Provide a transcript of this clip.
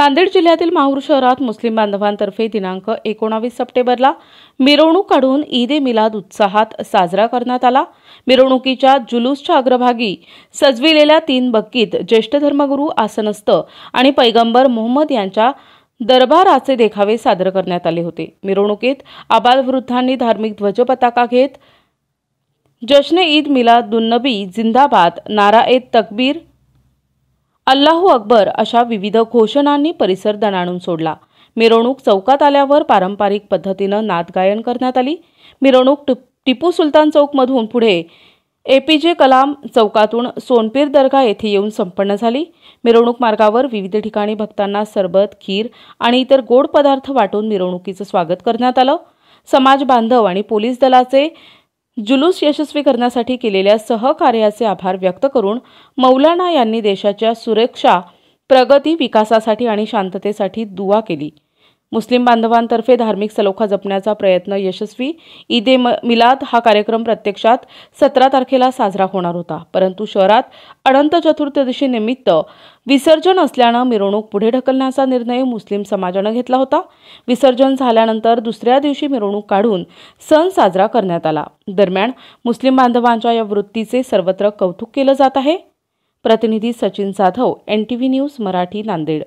नांदेड जिल्ह्यातील माहूर शहरात मुस्लिम बांधवांतर्फे दिनांक 19 सप्टेंबरला मिरवणूक काढून ईद ए मिलाद उत्साहात साजरा करण्यात आला। मिरवणुकीच्या जुलूसच्या अग्रभागी सजविलेल्या 3 बग्गीत ज्येष्ठ धर्मगुरू आसनस्थ आणि पैगंबर मोहम्मद यांच्या दरबाराचे देखावे सादर करण्यात आले होते। मिरवणुकीत आबालवृद्धांनी धार्मिक ध्वजपताका घेत जश्न ईद मिलादुन्नबी जिंदाबाद, नारा-ए तकबीर, अल्लाहू अकबर अशा विविध घोषणांनी परिसर दणाणून सोडला। मिरवणूक चौकात आल्यावर पारंपरिक पद्धतीने नादगायन करण्यात आली। मिरवणूक टिपू सुलतान चौकमधून पुढे एपीजे कलाम चौकातून सोनपीर दर्गा येथे येऊन संपन्न झाली। मिरवणूक मार्गावर विविध ठिकाणी भक्तांना सरबत, खीर आणि इतर गोड पदार्थ वाटून मिरवणुकीचे स्वागत करण्यात आले। समाज बांधव आणि पोलीस दलाचे जुलूस यशस्वी करण्यासाठी केलेल्या सहकार्याचे आभार व्यक्त करून मौलाना यांनी देशाच्या सुरक्षा, प्रगती, विकासासाठी आणि शांततेसाठी दुआ केली। मुस्लिम बांधवांतर्फे धार्मिक सलोखा जपण्याचा प्रयत्न यशस्वी। ईद ए मिलाद हा कार्यक्रम प्रत्यक्षात 17 तारखेला साजरा होणार होता, परंतु शहरात अनंत चतुर्दशी निमित्त विसर्जन असल्याने मिरवणूक पुढे ढकलण्याचा निर्णय मुस्लिम समाजाने घेतला होता। विसर्जन झाल्यानंतर दुसऱ्या दिवशी मिरवणूक काढून सण साजरा करण्यात आला। दरम्यान मुस्लिम बांधवांच्या या वृत्तीचे सर्वत्र कौतुक केले जात आहे। प्रतिनिधी सचिन जाधव, NTV न्यूज मराठी, नांदेड।